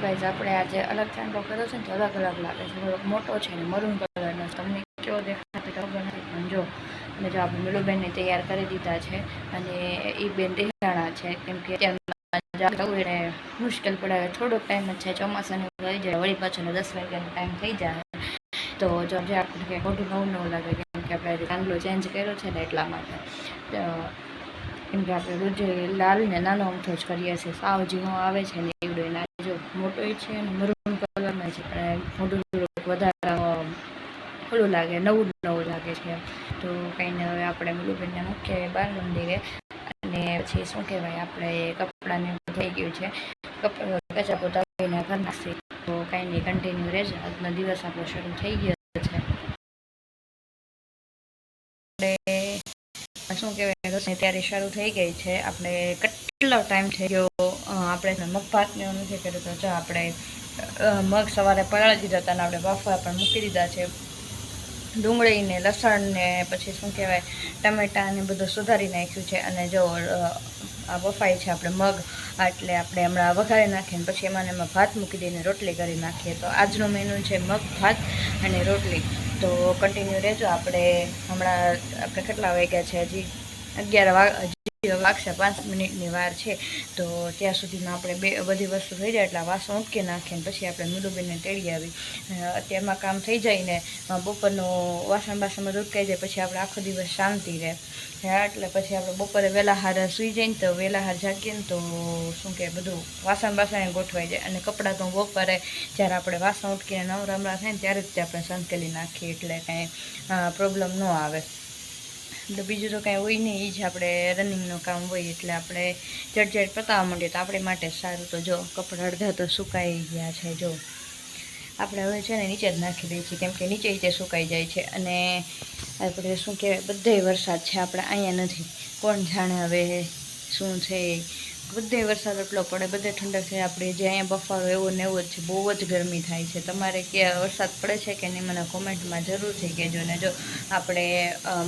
Guys આપણે આજે અલગ ચાંદલો કર્યો છે ને તો અલગ અલગ લાગે છે. થોડોક મોટો છે ને મરૂન કલરનો. તમને કેવો દેખાતો ખબર નથી પણ જો અને જો આપણે મિલુબેનને તૈયાર કરી દીધા છે અને એ બેન રહેણાણા છે કેમ કે અત્યારે મુશ્કેલ પડે. થોડોક ટાઈમ જ છે, ચોમાસાને થઈ જાય વળી પાછળ 10 વાગ્યાનો ટાઈમ થઈ જાય તો જો જે આપણે મોટું નવું લાગે કેમ કે આપણે ચાંદલો ચેન્જ કર્યો છે ને એટલા માટે. કેમ કે આપણે રોજ લાલ ને નાનો અમથો જ કરીએ છીએ. સાવ ઝીણો આવે છે ને એવડો ના જો મોટો છે અને મરૂન કલરમાં છે પણ મોટું વધારે ઓલું લાગે, નવું લાગે છે. તો કંઈ ને હવે આપણે મિલુબેનને મૂકીએ બાર મંદિરે અને પછી શું કહેવાય આપણે કપડાને થઈ ગયું છે, કચા પોતા ઘર નાખી. તો કાંઈ નહીં, કન્ટિન્યુ રહેજો. આજનો દિવસ આપણો શરૂ થઈ ગયો છે. શું કહેવાય રસોઈ તૈયારી શરૂ થઈ ગઈ છે. આપણે કેટલો ટાઈમ થઈ ગયો આપણે મગ ભાતને એવું નથી કર્યું તો જો આપણે મગ સવારે પલાળી દીધા હતા અને આપણે બાફવા પણ મૂકી દીધા છે. ડુંગળીને લસણને પછી શું કહેવાય ટમેટાને બધું સુધારી નાખ્યું છે અને જો આ બફાય છે આપણે મગ એટલે આપણે હમણાં વઘારી નાખીને પછી એમાં ભાત મૂકી દઈને રોટલી કરી નાખીએ. તો આજનો મેનુ છે મગ ભાત અને રોટલી. તો કન્ટિન્યુ રહેજો. આપણે હમણાં આપણે કેટલા વાગ્યા છે, હજી 11 વાગશે, 5 મિનિટની વાર છે. તો ત્યાં સુધીમાં આપણે બધી વસ્તુ થઈ જાય એટલે વાસણ ઉટકી નાખીને પછી આપણે મિલુબેનને તેડી આવી. અત્યારમાં કામ થઈ જાય ને બપોરનું વાસણ બધું ઉટકાઈ જાય પછી આપણે આખો દિવસ શાંતિ રહે. એટલે પછી આપણે બપોરે વહેલા હાર સૂઈ જાય ને તો વહેલા હાર જાગીએ ને તો શું કે બધું વાસણ ગોઠવાઈ જાય અને કપડાં તો બપોરે જ્યારે આપણે વાસણ ઉટકીને નવરામરા થાય ને ત્યારે જ આપણે સંકેલી નાખીએ એટલે કાંઈ પ્રોબ્લેમ ન આવે. એટલે બીજું તો કાંઈ હોય નહીં, એ જ આપણે રનિંગનું કામ હોય એટલે આપણે ઝટઝટ પતાવવા માંડીએ તો આપણે માટે સારું. તો જો કપડાં અડધા તો સુકાઈ ગયા છે. જો આપણે હવે છે ને નીચે જ નાખી દઈએ છીએ કેમ કે નીચે તે સુકાઈ જાય છે અને આપણે શું કહેવાય બધે વરસાદ છે, આપણે અહીંયા નથી. કોણ જાણે હવે શું છે, બધે વરસાદ એટલો પડે, બધે ઠંડક છે. આપણે જે અહીંયા બફારો એવો ને એવો જ છે, બહુ જ ગરમી થાય છે. તમારે ક્યાં વરસાદ પડે છે કે નહીં મને કોમેન્ટમાં જરૂરથી કહેજો. ને જો આપણે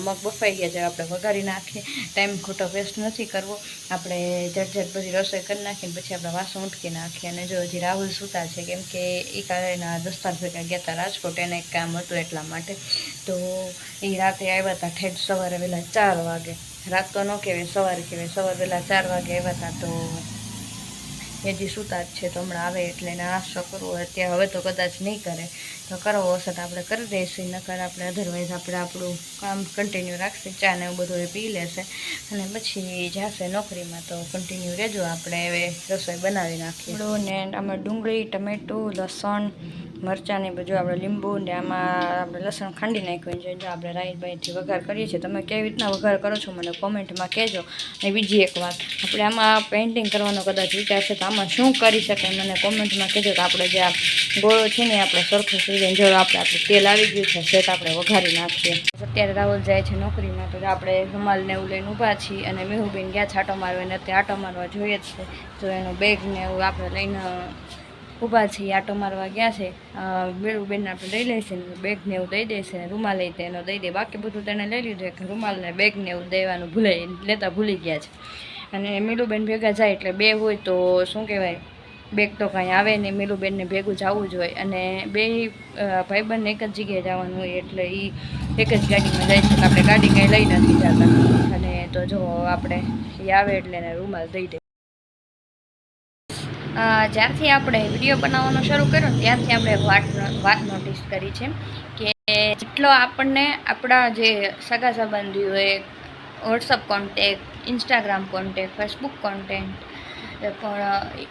મગ બફાઈ ગયા છે, આપણે વઘારી નાખીએ. ટાઈમ ખોટો વેસ્ટ નથી કરવો. આપણે ઝટઝટ બધી રસોઈ કરી નાખીને પછી આપણે વાસણ ઉટકી નાખીએ. અને જો હજી રાહુલ સૂતા છે કેમ કે એ કારણના દસ્તાર ભેગા ગયા હતા રાજકોટ, એને એક કામ હતું એટલા માટે. તો એ રાતે આવ્યા હતા ઠેઠ સવારે વહેલા 4 વાગે. રાત તો ન કહેવાય, સવારે કહેવાય. સવારે વહેલા 4 વાગે આવ્યા હતા તો હજી સૂતા જ છે. તો હમણાં આવે એટલે એને નાસ્તો કરવો અત્યારે હવે તો કદાચ નહીં કરે, તો કરવો હશે તો આપણે કરી દઈશું, નકર આપણે અધરવાઇઝ આપણે આપણું કામ કન્ટિન્યુ રાખશે. ચા ને એવું બધું એ પી લેશે અને પછી જશે નોકરીમાં. તો કન્ટિન્યુ રહેજો. આપણે હવે રસોઈ બનાવી નાખીએ. ને આમાં ડુંગળી, ટમેટું, લસણ, મરચાં ને બધું આપણે લીંબુ ને આમાં આપણે લસણ ખાંડી નાખ્યું છે. જો આપણે રાઈથી વઘાર કરીએ છીએ. તમે કેવી રીતના વઘાર કરો છો મને કોમેન્ટમાં કહેજો. અને બીજી એક વાત, આપણે આમાં પેઇન્ટિંગ કરવાનો કદાચ વિચાર છે તો આમાં શું કરી શકાય મને કોમેન્ટમાં કહેજો. તો આપણે જે આ ગોળો છે ને આપણે સરખું થઈ જાય. જો આપણે તેલ આવી ગયું છે સેટ આપણે વઘારી નાખીએ. અત્યારે રાહુલ જાય છે નોકરીમાં તો આપણે રૂમાલને એવું લઈને ઊભા છીએ અને મેહુબેન ગયા છે આટો મારવા ને અત્યારે આટો મારવા જોઈએ જ છે. તો એનું બેગ ને એવું આપણે લઈને ઊભા છીએ, આટો મારવા ગયા છે. મેહુબેનને આપણે લઈ લઈશું ને બેગને એવું દઈ દેશે, રૂમાલ લઈ એનો દઈ દે. બાકી બધું તેને લઈ લીધું કે રૂમાલને બેગને એવું દેવાનું ભૂલી ગયા છે. અને મિલુબેન ભેગા જાય એટલે બે હોય તો શું કહેવાય બેગ તો કાંઈ આવે નહીં. મિલુબેનને ભેગું જવું જ હોય અને બે ભાઈબંધને એક જ જગ્યાએ જવાનું હોય એટલે એ એક જ ગાડીમાં જાય છે. આપણે ગાડી કાંઈ લઈ નથી જતા. અને તો જો આપણે એ આવે એટલે એને રૂમાલ દઈ દે. જ્યારથી આપણે વિડીયો બનાવવાનો શરૂ કર્યો ને ત્યારથી આપણે વાત નોટિસ કરી છે કે જેટલો આપણને આપણા જે સગા સંબંધી હોય WhatsApp contact, Instagram contact, Facebook content પણ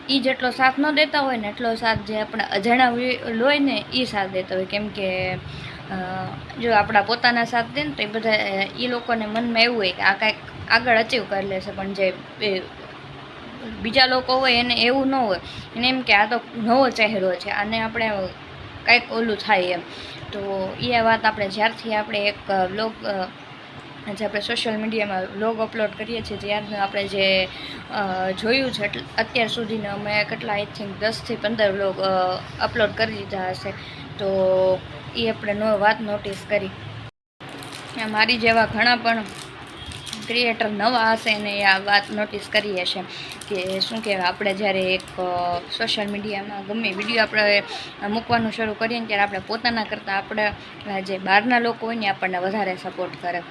એ જેટલો સાથ ન દેતા હોય ને એટલો સાથ જે આપણે અજાણ્યા હોય ને એ સાથ દેતા હોય. કેમ કે જો આપણા પોતાના સાથ દે ને તો એ બધા એ લોકોને મનમાં એવું હોય કે આ કાંઈક આગળ અચીવ કરી લેશે, પણ જે બીજા લોકો હોય એને એવું ન હોય. એને એમ કે આ તો નવો ચહેરો છે, આને આપણે કંઈક ઓલું થાય એમ. તો એ વાત આપણે જ્યારથી આપણે એક વ્લોગ જે આપણે સોશિયલ મીડિયામાં વ્લોગ અપલોડ કરીએ છીએ ત્યારનું આપણે જે જોયું છે અત્યાર સુધીને અમે કેટલા આઈ થિંક 10 થી 15 વ્લોગ અપલોડ કરી દીધા હશે. તો એ આપણે વાત નોટિસ કરી. મારી જેવા ઘણા પણ ક્રિએટર નવા હશે ને આ વાત નોટિસ કરી હશે કે શું કહેવાય, આપણે જ્યારે એક સોશિયલ મીડિયામાં ગમે વિડીયો આપણે મૂકવાનું શરૂ કરીએ ને ત્યારે આપણે પોતાના કરતાં આપણા જે બહારના લોકો હોય ને આપણને વધારે સપોર્ટ કરે.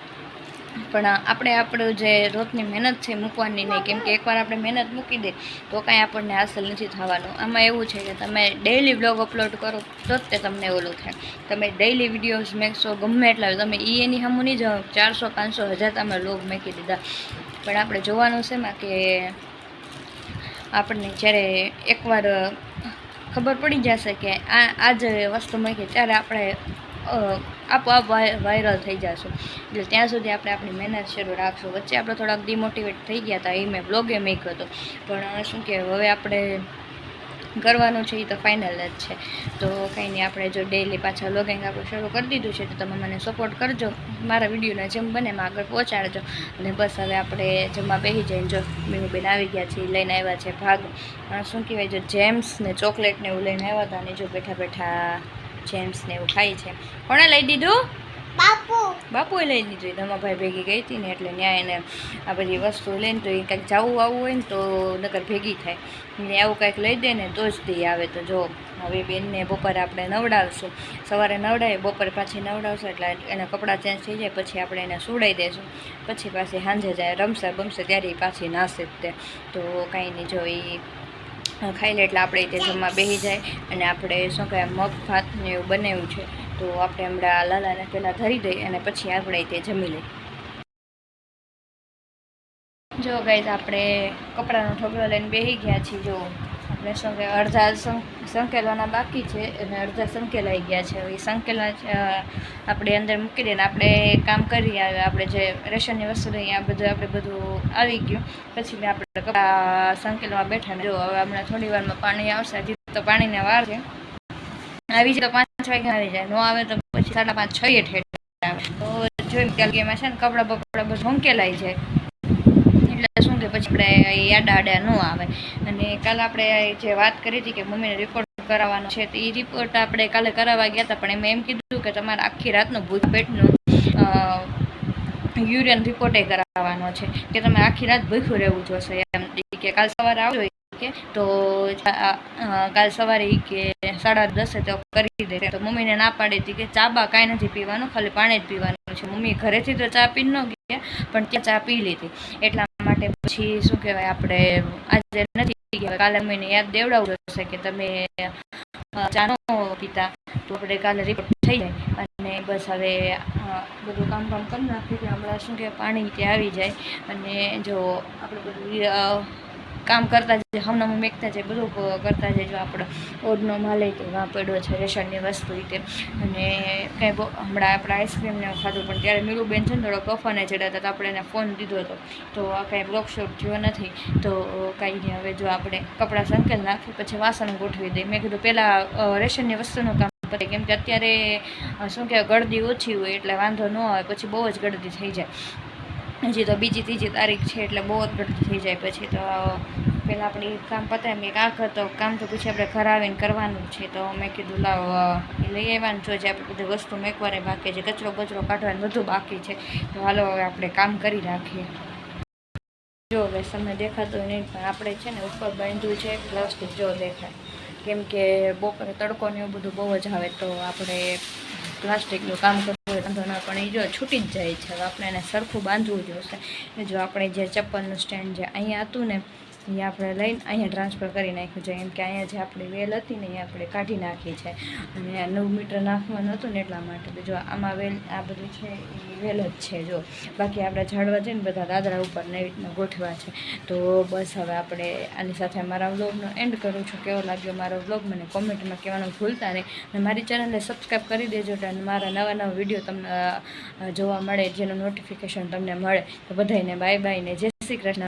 પણ આપણે આપણું જે રોજની મહેનત છે મૂકવાની નહીં, કેમ કે એકવાર આપણે મહેનત મૂકી દે તો કાંઈ આપણને હાંસલ નથી થવાનું. આમાં એવું છે કે તમે ડેઈલી બ્લોગ અપલોડ કરો તો જ તે તમને ઓલું થાય. તમે ડેઈલી વિડીયોઝ મેકશો ગમે એટલા, તમે એની સામું નહીં જાઓ 400 500 1000 તમે બ્લોગ મેકી દીધા, પણ આપણે જોવાનું છે એમાં કે આપણને જ્યારે એકવાર ખબર પડી જશે કે આ જ વસ્તુ મૂકી ત્યારે આપણે આપોઆપ વાયરલ થઈ જશું. એટલે ત્યાં સુધી આપણે આપણી મહેનત શરૂ રાખશું. વચ્ચે આપણે થોડાક ડિમોટિવેટ થઈ ગયા હતા, એ મેં બ્લોગે મૂક્યો હતો, પણ શું કે હવે આપણે કરવાનું છે એ તો ફાઇનલ જ છે. તો કંઈ નહીં, આપણે જો ડેઈલી પાછા વ્લોગિંગ આપણે શરૂ કરી દીધું છે તો તમે મને સપોર્ટ કરજો, મારા વિડીયોને જેમ બને એમાં આગળ પહોંચાડજો. અને બસ હવે આપણે જમવા બેસી જઈને જો બેન આવી ગયા છે, લઈને આવ્યા છે ભાગ શું કહેવાય, જો જેમ્સ ને ચોકલેટ ને એવું લઈને આવ્યા હતા, અને જો બેઠા બેઠા જેમ્સ ને એવું ખાય છે. કોણે લઈ દીધું? બાપુએ લઈ દીધું. ધમાભાઈ ભેગી ગઈ હતી ને એટલે ન્યાય એને આ બધી વસ્તુ લઈને, તો એ કંઈક જવું આવવું હોય ને તો નકર ભેગી થાય ને આવું કંઈક લઈ દે ને તો જ તે આવે. તો જો હવે બેનને બપોરે આપણે નવડાવશું, સવારે નવડાવીએ, બપોરે પાછી નવડાવશું, એટલે એના કપડાં ચેન્જ થઈ જાય, પછી આપણે એને સુડાઈ દઈશું, પછી પાછી સાંજે જાય રમશે બમશે ત્યારે પાછી નાશે જ તે. તો કાંઈ નહીં, જો એ ખાઈ લે એટલે આપણે તે જમવા બેસી જાય. અને આપણે શું કહેવાય મગ ભાત ને એવું બનાવ્યું છે, તો આપણે હમણાં લાલાને પહેલાં ધરી દઈએ અને પછી આપણે તે જમી લઈએ. જો ગાઈઝ આપણે કપડાનો ઢગલો લઈને બેસી ગયા છીએ. જો આપણે શું કહેવાય અડધા સંકેલવાના બાકી છે અને અડધા સંકેલાઈ ગયા છે. હવે સંકેલવા આપણે અંદર મૂકી દઈએ ને આપણે કામ કરી આવે, આપણે જે રેશનની વસ્તુ લઈએ આ બધું આપણે બધું આવી ગયું. પછી મેં આપણે કપડા સંકેલવા બેઠા ને જો હવે હમણાં થોડી વારમાં પાણી આવશે, હજી તો પાણીને વાર છે. આવી જાય તો 5 વાગે આવી જાય, ન આવે તો પછી 5:30 6 ઠેઠ આવે. તો જોઈ કે એમાં છે ને કપડાં બપડા બધું સંકેલાઈ જાય, એટલે શું કે પછી આપણે આડા આડા ન આવે. અને કાલે આપણે જે વાત કરી હતી કે મમ્મીને રિપોર્ટ કરાવવાનો છે, તો એ રિપોર્ટ આપણે કાલે કરાવવા ગયા હતા, પણ એમ કીધું કે તમારે આખી રાતનું ભૂત પેટનું યુરિન રિપોર્ટે કરાવવાનો છે, કે તમે આખી રાત ભૂખ્યું રહેવું જોશે એમ. કે કાલ સવારે આવજો કે તો કાલ સવારે કે 10:30 તો કરી દે. તો મમ્મીને ના પાડી હતી કે ચા બા કાંઈ નથી પીવાનું, ખાલી પાણી જ પીવાનું છે. મમ્મી ઘરેથી તો ચા પી ન ગયા, પણ ત્યાં ચા પી લીધી. એટલા માટે પછી શું કહેવાય આપણે આજે નથી ગયા, કાલે મમ્મીને યાદ દેવડાવવું હશે કે તમે ચા ન પીતા, તો આપણે કાલે રિપોર્ટ થઈ જાય. અને બસ હવે બધું કામ કરી નાખ્યું કે હમણાં શું કે પાણી ત્યાં આવી જાય. અને જો આપણે બધું કામ કરતા જઈએ, હમણાં મેકતા જાય, બધું કરતા જાય. જો આપણો ઓડનો માલે તો વાં પડ્યો છે રેશનની વસ્તુ રીતે. અને કંઈ હમણાં આપણે આઈસ્ક્રીમને એવું ખાધું, પણ ત્યારે મીરુબેન છે ને થોડો કફાને ચડ્યા હતા, તો આપણે એને ફોન દીધો હતો, તો આ કાંઈ બ્લોક શોટ થયો નથી. તો કાંઈ નહીં, હવે જો આપણે કપડાં સંકેલ નાખી પછી વાસણ ગોઠવી દઈએ. મેં કીધું પહેલાં રેશનની વસ્તુનું કામ પતે, કેમ કે અત્યારે શું કહેવાય ગળદી ઓછી હોય એટલે વાંધો ન આવે, પછી બહુ જ ગળદી થઈ જાય. હજી તો 2 3 તારીખ છે એટલે બહુ જ ગળદી થઈ જાય. પછી તો પહેલાં આપણે કામ પતાય, મેં કાંક હતો કામ તો પછી આપણે ઘર આવીને કરવાનું છે. તો મેં કીધું લાવ એ લઈ આવવાનું જો જે આપણે બધી વસ્તુ મેકવાને બાકી છે, કચરો કાઢવાનું બધું બાકી છે. તો હાલો હવે આપણે કામ કરી રાખીએ. જો હવે તમને દેખાતું નહીં, પણ આપણે છે ને ઉપર બાંધ્યું છે પ્લાસ્ટિક, જો દેખાય, કેમ કે બપોરે તડકો ને એવું બધું બહુ જ આવે, તો આપણે પ્લાસ્ટિકનું કામ કરવું હોય વાંધો ના, પણ એ જો છૂટી જ જાય છે. હવે આપણે એને સરખું બાંધવું જોશે. જો આપણે જે ચપ્પલનું સ્ટેન્ડ જે અહીંયા હતું ને એ આપણે લઈને અહીંયા ટ્રાન્સફર કરી નાખ્યું છે, કેમ કે અહીંયા જે આપણી વેલ હતી ને એ આપણે કાઢી નાખી છે. અને 9 મીટર નાખવાનું હતું ને એટલા માટે. તો જો આમાં વેલ આ બધું છે એ વેલ જ છે. જો બાકી આપણે ઝાડવા જઈને બધા દાદરા ઉપર નવી રીતના ગોઠવા છે. તો બસ હવે આપણે આની સાથે મારા વ્લોગનો એન્ડ કરું છું. કેવો લાગ્યો મારો વ્લોગ મને કોમેન્ટમાં કહેવાનું ભૂલતા નહીં. અને મારી ચેનલને સબસ્ક્રાઈબ કરી દેજો, અને મારા નવા વિડીયો તમને જોવા મળે, જેનું નોટિફિકેશન તમને મળે. તો બધાને બાય બાય ને જય શ્રી કૃષ્ણ.